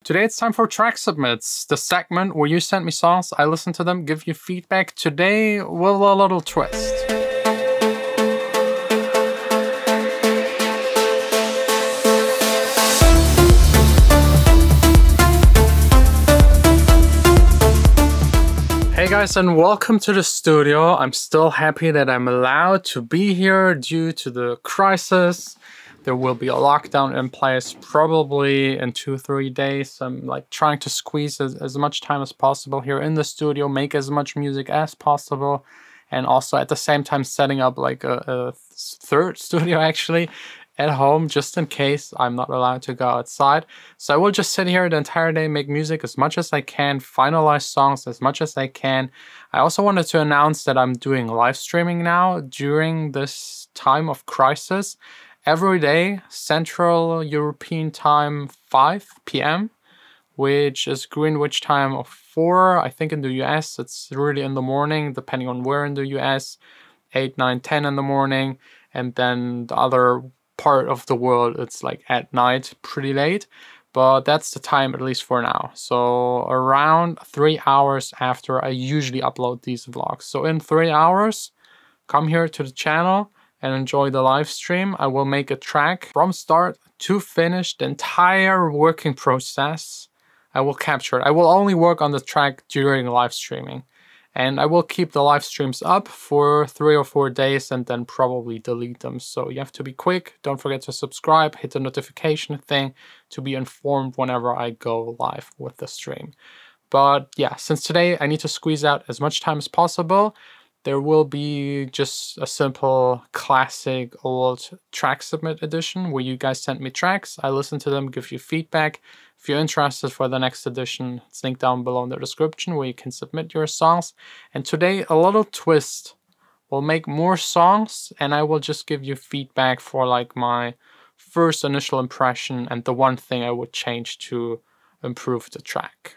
Today it's time for Track Submits, the segment where you send me songs, I listen to them, give you feedback. Today with a little twist. Hey guys, and welcome to the studio. I'm still happy that I'm allowed to be here due to the crisis. There will be a lockdown in place probably in 2-3 days. I'm like trying to squeeze as much time as possible here in the studio, make as much music as possible, and also at the same time setting up like a third studio actually at home, just in case I'm not allowed to go outside. So I will just sit here the entire day, make music as much as I can, finalize songs as much as I can. I also wanted to announce that I'm doing live streaming now during this time of crisis. Every day, Central European time, 5 p.m., which is Greenwich time of 4. I think in the US, it's really in the morning, depending on where in the US, 8, 9, 10 in the morning. And then the other part of the world, it's like at night, pretty late. But that's the time, at least for now. So around 3 hours after I usually upload these vlogs. So in 3 hours, come here to the channel and enjoy the live stream. I will make a track from start to finish, the entire working process. I will capture it. I will only work on the track during live streaming. And I will keep the live streams up for 3 or 4 days and then probably delete them. So you have to be quick. Don't forget to subscribe, hit the notification thing to be informed whenever I go live with the stream. But yeah, since today I need to squeeze out as much time as possible, there will be just a simple classic old track submit edition where you guys send me tracks, I listen to them, give you feedback. If you're interested for the next edition, it's linked down below in the description where you can submit your songs. And today, a little twist. We'll make more songs and I will just give you feedback for like my first initial impression and the one thing I would change to improve the track.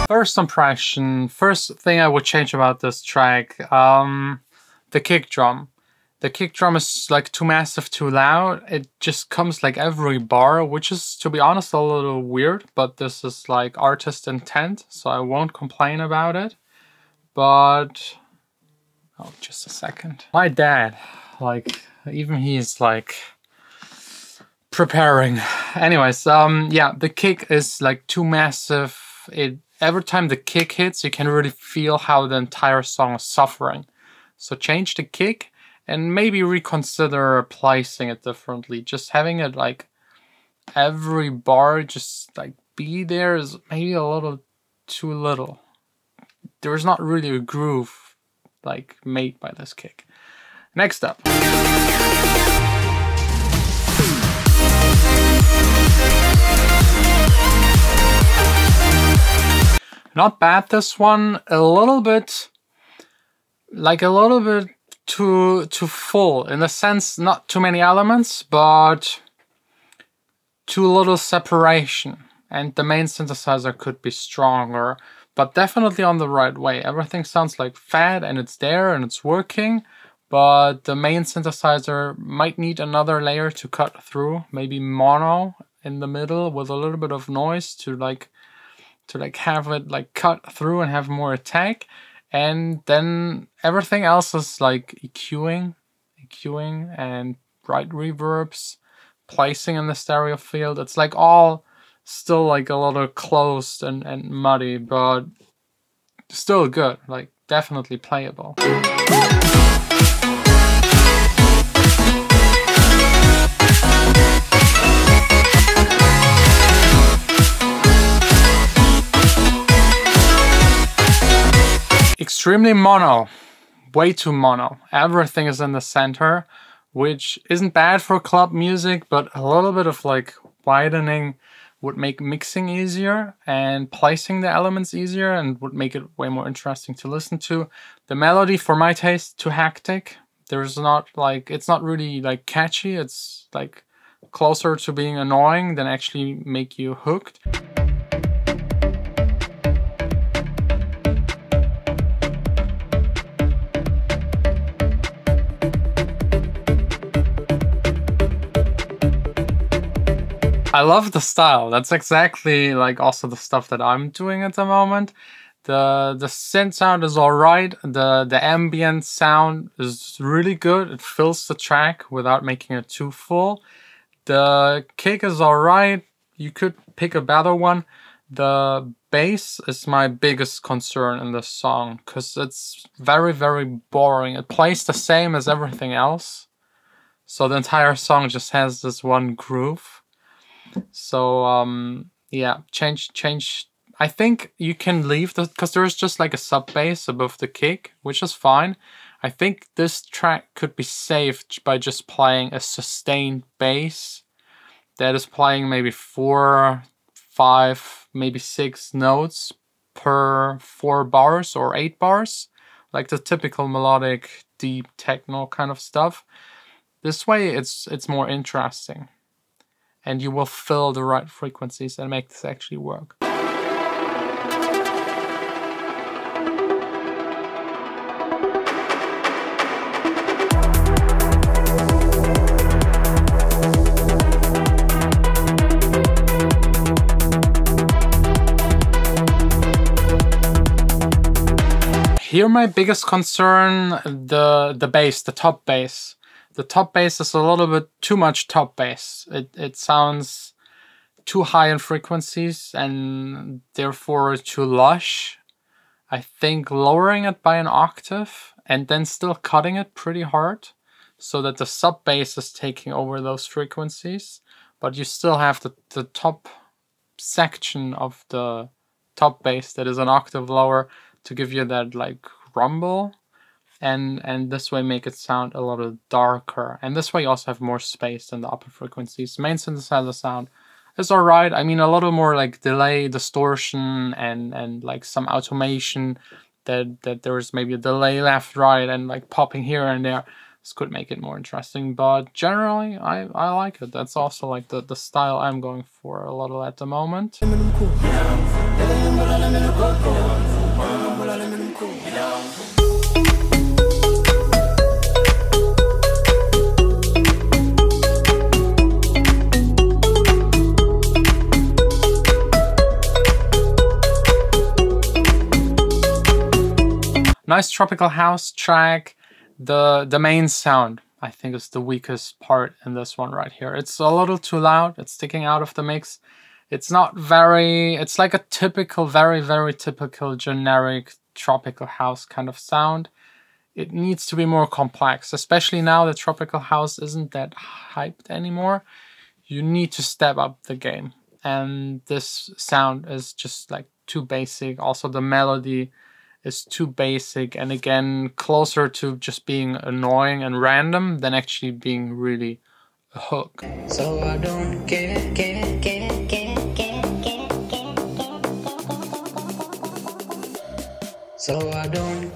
First impression, first thing I would change about this track, the kick drum. The kick drum is like too massive, too loud. It just comes like every bar, which is, to be honest, a little weird, but this is like artist intent, so I won't complain about it. But, oh, just a second. My dad, like, even he's like preparing. Anyways, yeah, the kick is like too massive. Every time the kick hits, you can really feel how the entire song is suffering. So change the kick and maybe reconsider placing it differently. Just having it like every bar just like be there is maybe a little too little. There's not really a groove like made by this kick. Next up. Not bad, this one. A little bit too full. In a sense, not too many elements, but too little separation. And the main synthesizer could be stronger, but definitely on the right way. Everything sounds like fat and it's there and it's working, but the main synthesizer might need another layer to cut through. Maybe mono in the middle with a little bit of noise to have it like cut through and have more attack. And then everything else is like EQing and bright reverbs, placing in the stereo field. It's like all still like a little closed and muddy, but still good, like definitely playable. Extremely mono, way too mono. Everything is in the center, which isn't bad for club music, but a little bit of like widening would make mixing easier and placing the elements easier and would make it way more interesting to listen to. The melody, for my taste, too hectic. There's not like, it's not really like catchy. It's like closer to being annoying than actually make you hooked. I love the style. That's exactly like also the stuff that I'm doing at the moment. The synth sound is alright. The ambient sound is really good. It fills the track without making it too full. The kick is alright. You could pick a better one. The bass is my biggest concern in this song because it's very, very boring. It plays the same as everything else. So the entire song just has this one groove. So yeah, change. I think you can leave the, because there's just like a sub bass above the kick, which is fine. I think this track could be saved by just playing a sustained bass that is playing maybe 4, 5, maybe 6 notes per 4 bars or 8 bars, like the typical melodic deep techno kind of stuff. This way it's more interesting. And you will fill the right frequencies and make this actually work. Here my biggest concern, the bass, the top bass. The top bass is a little bit too much top bass. It sounds too high in frequencies and therefore too lush. I think lowering it by an octave and then still cutting it pretty hard so that the sub bass is taking over those frequencies, but you still have the top section of the top bass that is an octave lower to give you that like rumble. And this way make it sound a little darker. And this way you also have more space in the upper frequencies. Main synthesizer sound is alright. I mean, a little more like delay, distortion, and like some automation that there's maybe a delay left, right, and like popping here and there. This could make it more interesting, but generally I like it. That's also like the style I'm going for a little at the moment. Nice tropical house track. The main sound, I think, is the weakest part in this one right here. It's a little too loud. It's sticking out of the mix. It's not very... It's like a typical, very, very typical generic tropical house kind of sound. It needs to be more complex, especially now that tropical house isn't that hyped anymore. You need to step up the game. And this sound is just like too basic. Also, the melody is too basic and again closer to just being annoying and random than actually being really a hook. So I don't get it. So I don't.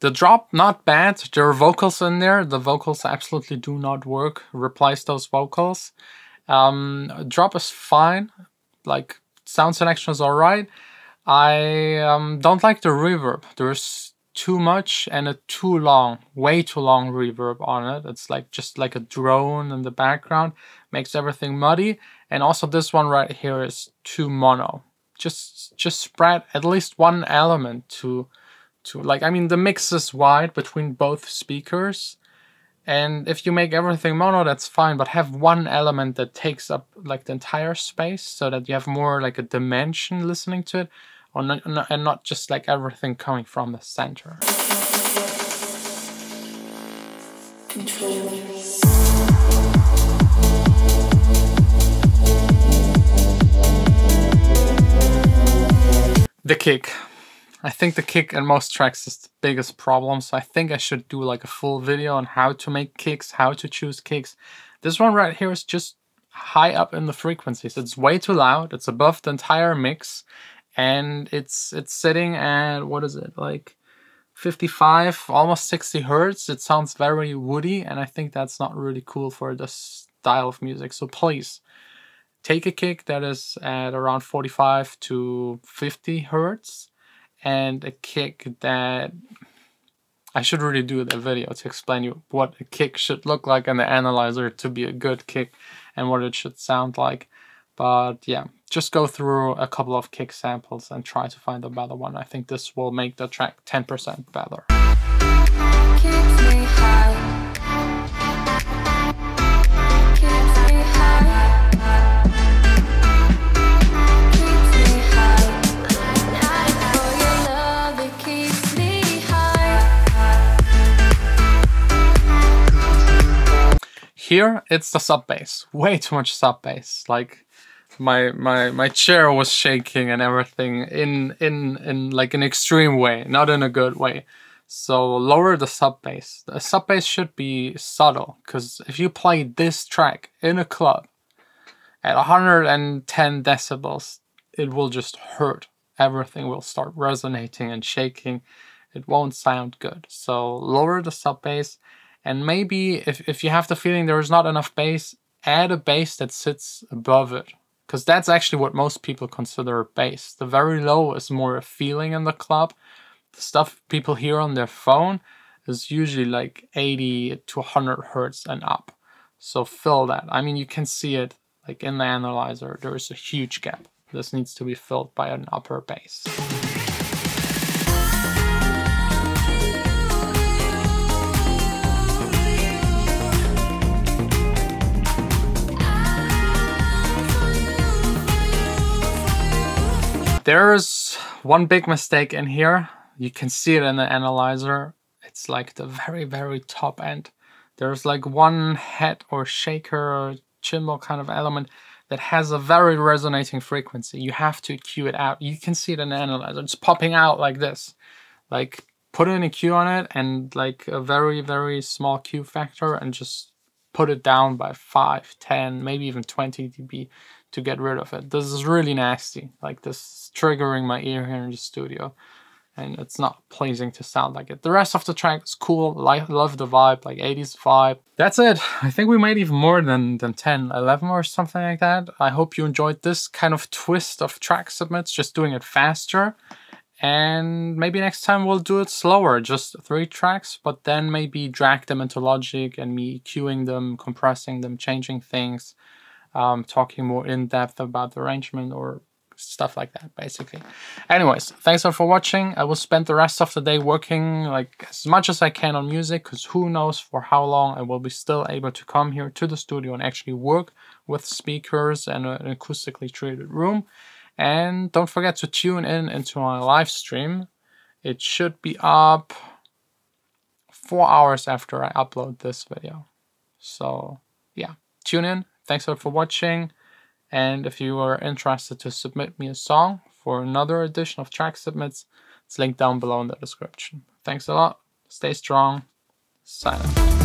The drop, not bad. There are vocals in there. The vocals absolutely do not work. Replace those vocals. Drop is fine, like sound selection is alright. I don't like the reverb. There's too much and a too long, way too long reverb on it. It's like just like a drone in the background, makes everything muddy. And also this one right here is too mono. Just spread at least one element to like, I mean the mix is wide between both speakers. And if you make everything mono, that's fine, but have one element that takes up like the entire space so that you have more like a dimension listening to it, or and not just like everything coming from the center. The kick. I think the kick in most tracks is the biggest problem, so I think I should do like a full video on how to make kicks, how to choose kicks. This one right here is just high up in the frequencies. It's way too loud, it's above the entire mix, and it's sitting at, what is it, like 55, almost 60 hertz. It sounds very woody, and I think that's not really cool for this style of music. So please take a kick that is at around 45 to 50 hertz and a kick that I should really do the video to explain you what a kick should look like in the analyzer to be a good kick and what it should sound like. But yeah, just go through a couple of kick samples and try to find a better one. I think this will make the track 10% better. Keeps me high. Keeps me high. Keeps me high. For your love, it keeps me high. Here it's the sub bass. Way too much sub bass. Like my chair was shaking and everything in like an extreme way, not in a good way. So lower the sub bass. The sub bass should be subtle, because if you play this track in a club at 110 decibels, it will just hurt. Everything will start resonating and shaking. It won't sound good. So lower the sub bass, and maybe if you have the feeling there is not enough bass, add a bass that sits above it. Because that's actually what most people consider bass. The very low is more a feeling in the club. The stuff people hear on their phone is usually like 80 to 100 hertz and up. So fill that. I mean, you can see it like in the analyzer. There is a huge gap. This needs to be filled by an upper bass. There's one big mistake in here. You can see it in the analyzer. It's like the very, very top end. There's like one head or shaker or cymbal kind of element that has a very resonating frequency. You have to EQ it out. You can see it in the analyzer. It's popping out like this. Like put an EQ on it and like a very, very small Q factor and just put it down by 5, 10, maybe even 20 dB to get rid of it. This is really nasty. Like this is triggering my ear here in the studio, and it's not pleasing to sound like it. The rest of the track is cool. Love the vibe, like 80s vibe. That's it. I think we made even more than 10, 11 or something like that. I hope you enjoyed this kind of twist of track submits, just doing it faster. And maybe next time we'll do it slower, just 3 tracks, but then maybe drag them into Logic and me queuing them, compressing them, changing things, talking more in depth about the arrangement or stuff like that, basically. Anyways, thanks all for watching. I will spend the rest of the day working like as much as I can on music, because who knows for how long I will be still able to come here to the studio and actually work with speakers and an acoustically treated room. And don't forget to tune in into my live stream. It should be up 4 hours after I upload this video. So yeah, tune in. Thanks a lot for watching. And if you are interested to submit me a song for another edition of Track Submits, it's linked down below in the description. Thanks a lot. Stay strong. Sine.